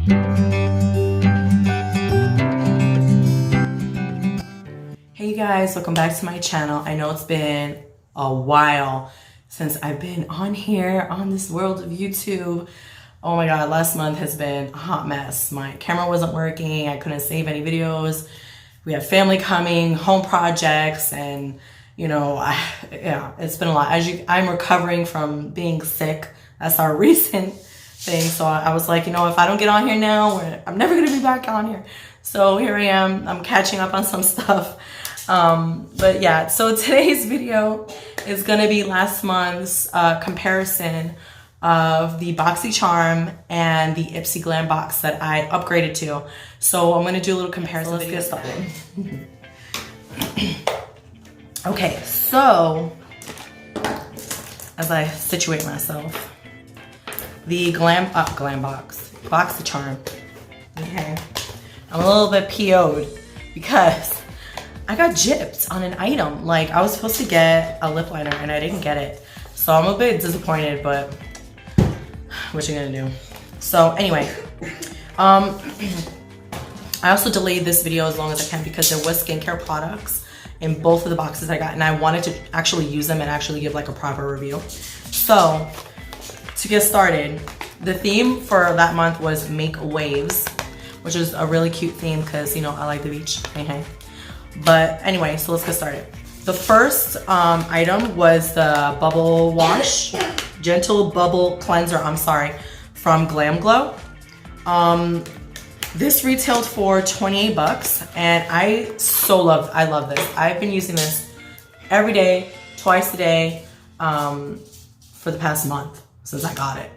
Hey guys, welcome back to my channel. I know it's been a while since I've been on here on this world of YouTube. Oh my god, last month has been a hot mess. My camera wasn't working, I couldn't save any videos. We have family coming, home projects, and you know, yeah, it's been a lot. I'm recovering from being sick. That's our recent thing. So I was like, you know, if I don't get on here now, I'm never gonna be back on here. So here I am, I'm catching up on some stuff. But yeah, so today's video is gonna be last month's comparison of the Boxycharm and the Ipsy Glam box that I upgraded to. So I'm gonna do a little comparison. Let's get started. Okay, so as I situate myself, the Glam box, Boxycharm. Okay, I'm a little bit PO'd because I got gypped on an item. Like, I was supposed to get a lip liner and I didn't get it. So I'm a bit disappointed, but what you gonna do? So anyway, I also delayed this video as long as I can because there was skincare products in both of the boxes I got, and I wanted to actually use them and actually give like a proper review. So to get started, the theme for that month was Make Waves, which is a really cute theme because, you know, I like the beach. Hey. But anyway, so let's get started. The first item was the Bubble Wash, Gentle Bubble Cleanser, from Glam Glow. This retailed for 28 bucks, and I love this. I've been using this every day, twice a day, for the past month since I got it.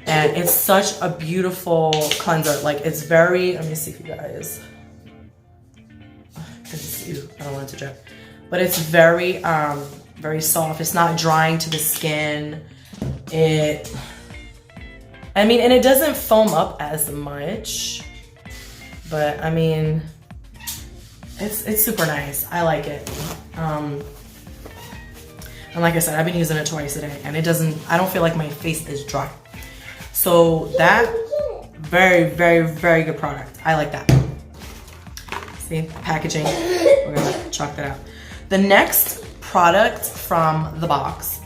And it's such a beautiful cleanser. Like, it's very, let me see if you guys, I don't want it to drip, but it's very very soft. It's not drying to the skin. And it doesn't foam up as much, but I mean, it's super nice. I like it. And like I said, I've been using it twice a day, and I don't feel like my face is dry. So that, very, very, very good product. I like that. See, packaging, we're gonna chalk that out. The next product from the box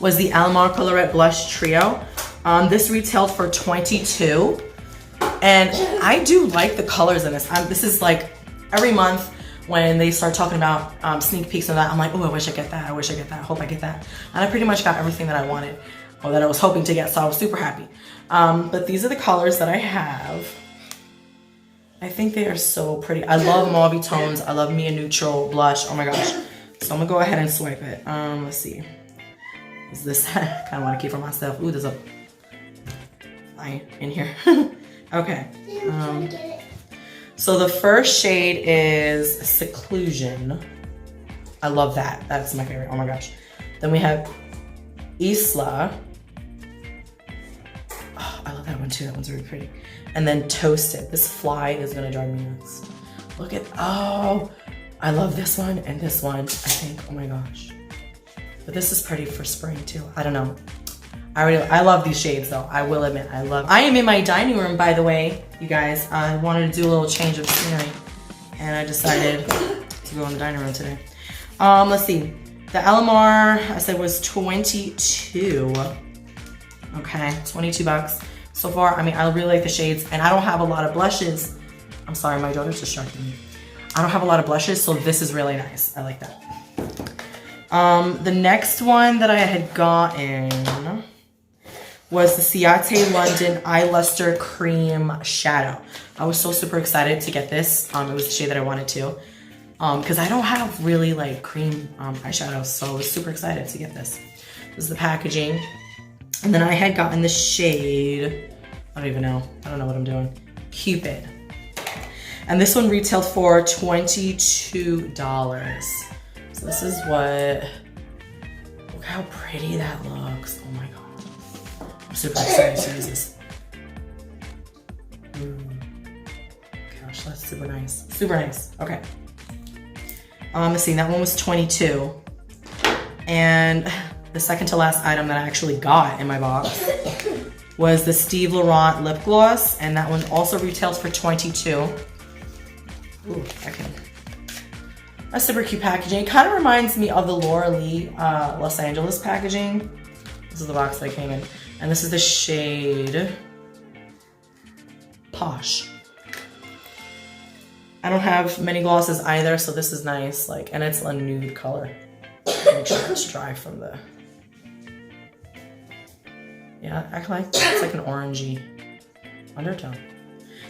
was the Alamar Colorette Blush Trio. This retailed for 22, and I do like the colors in this. This is like every month when they start talking about sneak peeks and that, I'm like, oh, I wish I get that, I wish I get that, I hope I get that. And I pretty much got everything that I wanted, or that I was hoping to get, so I was super happy. But these are the colors that I have. I think they are so pretty. I love mauve tones. I love Mia Neutral blush. Oh my gosh. So I'm gonna go ahead and swipe it. Let's see. Is this, I kind of want to keep for myself. Ooh, there's a line in here. Okay. So the first shade is Seclusion. I love that. That's my favorite. Oh my gosh. Then we have Isla. Oh, I love that one too. That one's really pretty. And then Toasted. This fly is gonna drive me nuts. Look at, oh, I love this one and this one, I think. Oh my gosh. But this is pretty for spring too. I don't know. I love these shades though. I will admit, I am in my dining room, by the way, you guys. I wanted to do a little change of scenery, and I decided to go in the dining room today. Let's see. The Alamar, I said, was 22. Okay, 22 bucks. So far, I mean, I really like the shades, and I don't have a lot of blushes. I'm sorry, my daughter's distracting me. I don't have a lot of blushes, so this is really nice. I like that. The next one that I had gotten was the Ciate London Eye Luster Cream Shadow. I was so super excited to get this. It was the shade that I wanted to, because I don't have really like cream eyeshadows, so I was super excited to get this. This is the packaging. And then I had gotten the shade, I don't even know. I don't know what I'm doing. Cupid. And this one retailed for $22. So this is what, look how pretty that looks. Oh my God. I'm super excited to use this. Gosh, that's super nice. Super nice. Okay. Let's see, that one was 22. And the second to last item that I actually got in my box was the Steve Laurent lip gloss, and that one also retails for $22. Ooh, that's super cute packaging. It kind of reminds me of the Laura Lee Los Angeles packaging. This is the box that came in, and this is the shade Posh. I don't have many glosses either, so this is nice. Like, and it's a nude color. Make sure it's dry from the. Yeah, actually, it's like an orangey undertone.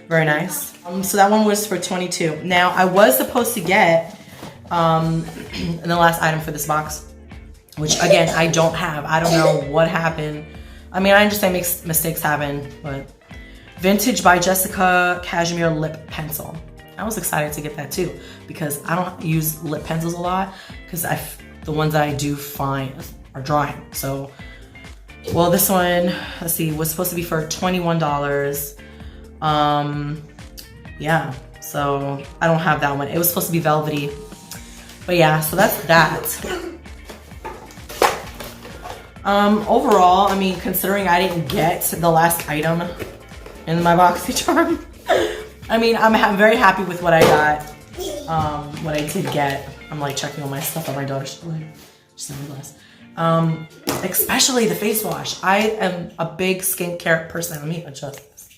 Very nice. So that one was for $22. Now, I was supposed to get and the last item for this box, which again, I don't have. I don't know what happened. I mean, I understand mistakes happen, but Vintage by Jessica Cashmere Lip Pencil. I was excited to get that too, because I don't use lip pencils a lot, because the ones that I do find are drying. So, well, this one, let's see, was supposed to be for $21. Yeah, so I don't have that one. It was supposed to be velvety. But yeah, so that's that. Overall, I mean, considering I didn't get the last item in my Boxycharm, I mean, I'm very happy with what I got, what I did get. I'm like checking all my stuff on my daughter's especially the face wash. I am a big skincare person. Let me adjust this.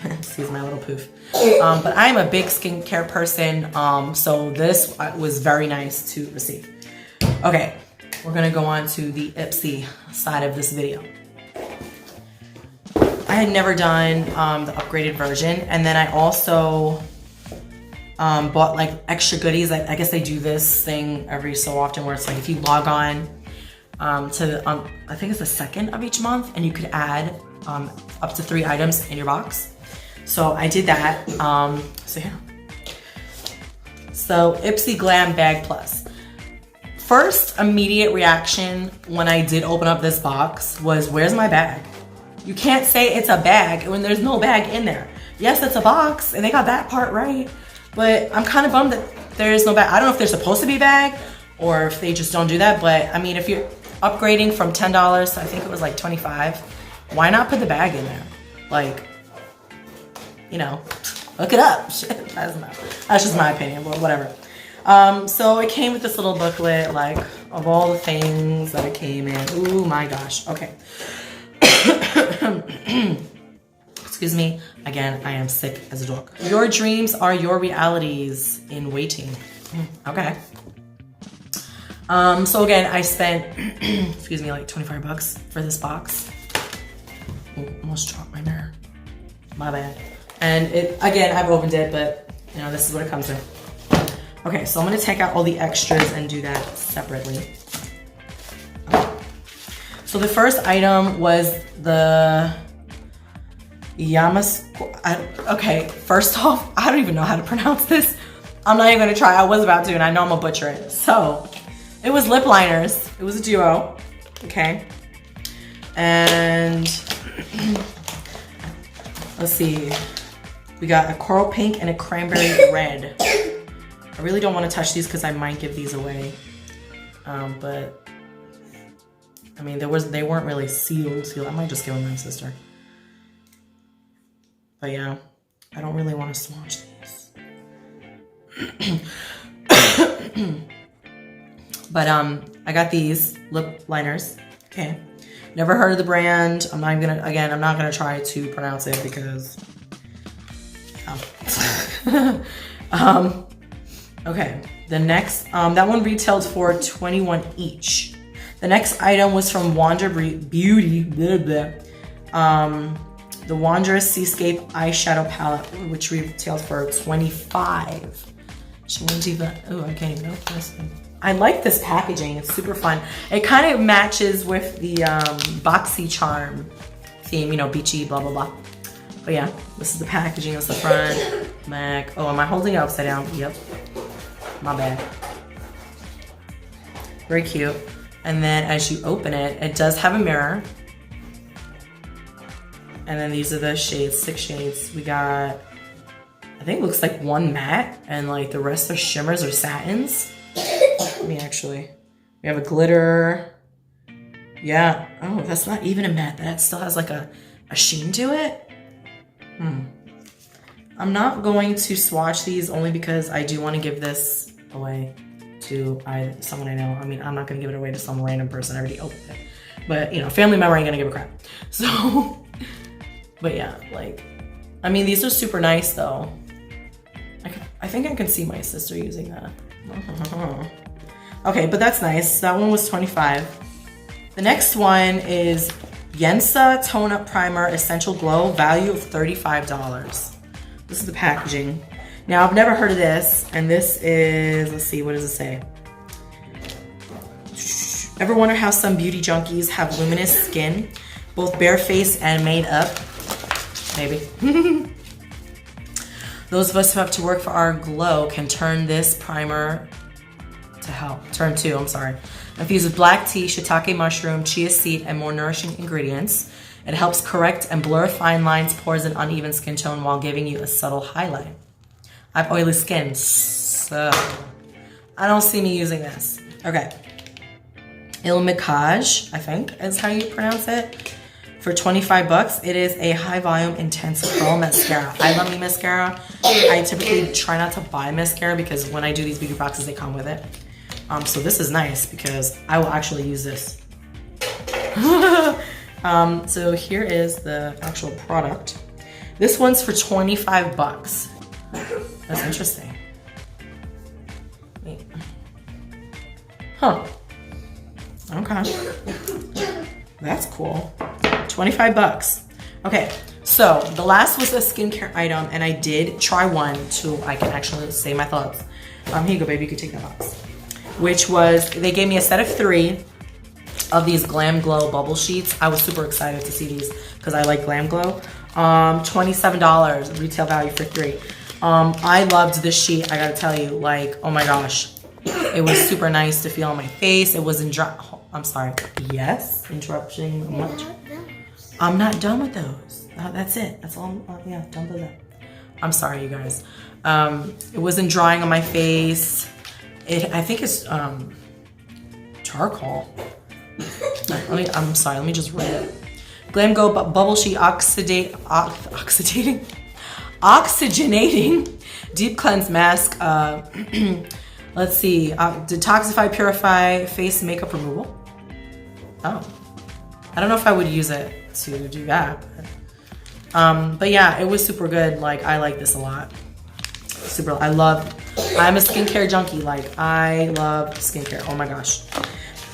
Excuse my little poof. But I am a big skincare person, so this was very nice to receive. Okay, we're gonna go on to the Ipsy side of this video. I had never done the upgraded version, and then I also bought like extra goodies. I guess they do this thing every so often where it's like if you log on to I think it's the 2nd of each month, and you could add up to 3 items in your box. So I did that. So yeah. So Ipsy Glam Bag Plus. First immediate reaction when I did open up this box was, where's my bag? You can't say it's a bag when there's no bag in there. Yes, it's a box, and they got that part right, but I'm kind of bummed that there's no bag. I don't know if there's supposed to be a bag or if they just don't do that, but I mean, if you're upgrading from $10 to I think it was like $25, why not put the bag in there? Like, you know, look it up. Shit, that's just my opinion, but whatever. So it came with this little booklet, like, of all the things that it came in. Ooh my gosh, okay. Excuse me, again, I am sick as a dog. Your dreams are your realities in waiting. Okay. So again, I spent, excuse me, like $25 for this box. Ooh, almost dropped my mirror. My bad. And it, again, I've opened it, but you know, this is what it comes in. Okay, so I'm gonna take out all the extras and do that separately. Okay. So the first item was the okay, first off, I don't even know how to pronounce this. I'm not even gonna try. I was about to, and I know I'm gonna butcher it. So it was lip liners. It was a duo, okay? And let's see. We got a coral pink and a cranberry red. I really don't want to touch these because I might give these away. But I mean, they weren't really sealed. I might just give them to my sister. But yeah, I don't really want to swatch these. But I got these lip liners. Okay. Never heard of the brand. I'm not gonna try to pronounce it because okay, the next, that one retailed for $21 each. The next item was from Wander Beauty, blah, blah. The Wanderous Seascape Eyeshadow Palette, which retailed for $25. She wouldn't even, oh, I can't even open this thing. I like this packaging, it's super fun. It kind of matches with the Boxycharm theme, you know, beachy, blah, blah, blah. But yeah, this is the packaging, that's the front, back. Oh, am I holding it upside down? Yep. My bad. Very cute. And then as you open it, it does have a mirror. And then these are the shades, 6 shades. We got, I think it looks like 1 matte and like the rest are shimmers or satins. Let me actually, we have a glitter, Yeah. Oh, that's not even a matte. That still has like a sheen to it. I'm not going to swatch these only because I do want to give this away to someone I know. I mean, I'm not going to give it away to some random person. I already opened it. But, you know, family member ain't going to give a crap. So, but yeah, like, I mean, these are super nice though. I think I can see my sister using that. Okay, but that's nice. That one was $25. The next one is Yensa Tone Up Primer Essential Glow, value of $35. This is the packaging. Now, I've never heard of this, and this is, let's see, what does it say? Ever wonder how some beauty junkies have luminous skin, both barefaced and made up? Maybe. Those of us who have to work for our glow can turn this primer to help. Turn to, I'm sorry. Infused with black tea, shiitake mushroom, chia seed, and more nourishing ingredients. It helps correct and blur fine lines, pores, and uneven skin tone while giving you a subtle highlight. I have oily skin, so I don't see me using this. Okay. Il Makiage, I think is how you pronounce it. For $25, it is a high volume intense curl mascara. I love me mascara. I typically try not to buy mascara because when I do these beauty boxes, they come with it. So this is nice because I will actually use this. So here is the actual product. This one's for $25. That's interesting. Wait. Huh. Okay. That's cool. $25. Okay, so the last was a skincare item, and I did try one so I can actually say my thoughts. Here you go, baby. You can take that box. Which was, they gave me a set of 3 of these Glam Glow bubble sheets. I was super excited to see these because I like Glam Glow. $27 retail value for 3. I loved this sheet. I gotta tell you, like, oh my gosh, it was super nice to feel on my face. It wasn't dry. I'm sorry. Yes, interrupting much. I'm not done with those. That's it. That's all. Yeah, done with that. I'm sorry, you guys. It wasn't drying on my face. I think it's charcoal. I'm sorry. Let me just read it. Glam Glow Bubble Sheet Oxygenating Deep Cleanse Mask. Let's see. Detoxify, Purify Face Makeup Removal. Oh. I don't know if I would use it to do that. But yeah, it was super good. Like, I like this a lot. I'm a skincare junkie. Like, I love skincare. Oh my gosh.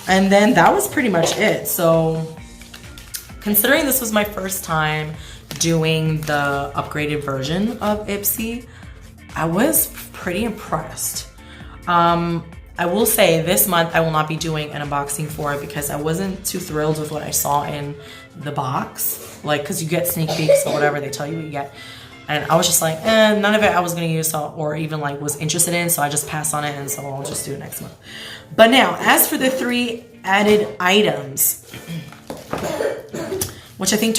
And then that was pretty much it. So considering this was my first time doing the upgraded version of Ipsy, I was pretty impressed. I will say this month I will not be doing an unboxing for it because I wasn't too thrilled with what I saw in the box. Like, because you get sneak peeks or whatever, they tell you what you get. And I was just like, none of it I was going to use or even like was interested in, so I just passed on it, and so I'll just do it next month. But now, as for the 3 added items, which I think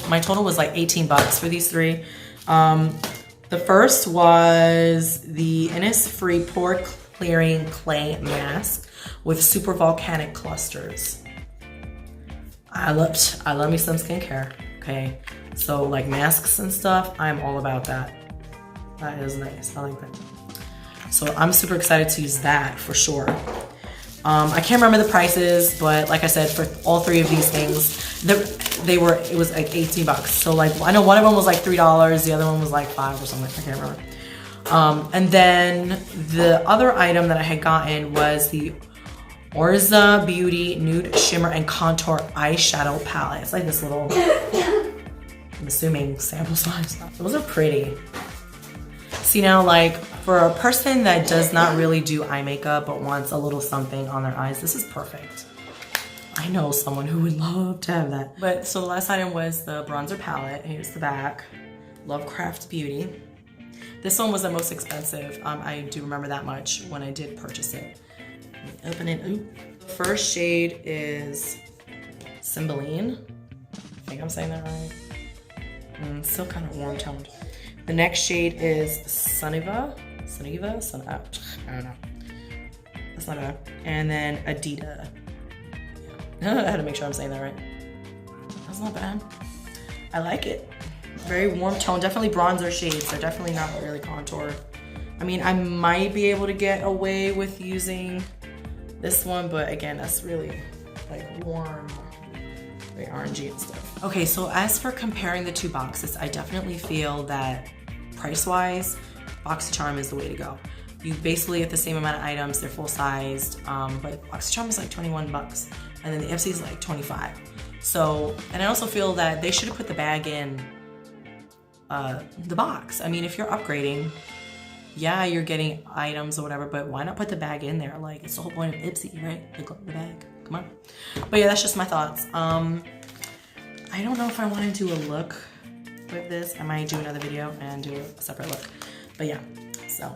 my total was like $18 for these 3. The first was the Innisfree Pore Clearing Clay Mask with Super Volcanic Clusters. I love me some skincare, okay? So like masks and stuff, I'm all about that. That is nice, I like that. So I'm super excited to use that for sure. I can't remember the prices, but like I said, for all 3 of these things, it was like $18. So like, I know one of them was like $3, the other one was like $5 or something, I can't remember. And then the other item that I had gotten was the Orza Beauty Nude Shimmer and Contour Eyeshadow Palette. It's like this little, I'm assuming, sample size. Those are pretty. See now, like, for a person that does not really do eye makeup but wants a little something on their eyes, this is perfect. I know someone who would love to have that. But so the last item was the bronzer palette. Here's the back. Lovecraft Beauty. This one was the most expensive. I do remember that much when I did purchase it. Let me open it. Ooh. The first shade is Cymbeline. I think I'm saying that right. It's still kind of warm toned. The next shade is Suniva. I don't know. That's not bad. And then Adida. I had to make sure I'm saying that right. That's not bad. I like it. Very warm tone, definitely bronzer shades. They're definitely not really contour. I mean, I might be able to get away with using this one, but again, that's really like warm, very orangey and stuff. Okay, so as for comparing the two boxes, I definitely feel that price-wise, Boxycharm is the way to go. You basically get the same amount of items, they're full-sized, but Boxycharm is like 21 bucks, and then the Ipsy is like 25. So, and I also feel that they should have put the bag in the box. I mean, if you're upgrading, yeah, you're getting items or whatever, but why not put the bag in there? Like, it's the whole point of Ipsy, right? The bag, come on. But yeah, that's just my thoughts. I don't know if I want to do a look with this. I might do another video and do a separate look. But yeah, so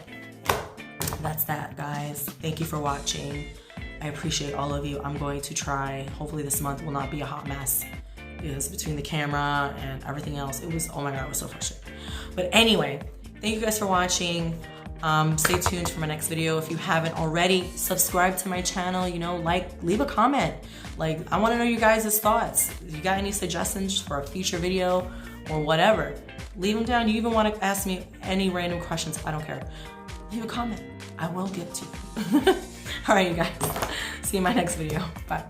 that's that, guys. Thank you for watching. I appreciate all of you. I'm going to try, hopefully this month will not be a hot mess, because between the camera and everything else, it was, oh my God, I was so frustrated. But anyway, thank you guys for watching. Stay tuned for my next video. If you haven't already, subscribe to my channel, you know, like, leave a comment. Like, I wanna know you guys' thoughts. If you got any suggestions for a future video or whatever, leave them down. You even wanna ask me any random questions, I don't care. Leave a comment, I will get to you. All right, you guys, see you in my next video, bye.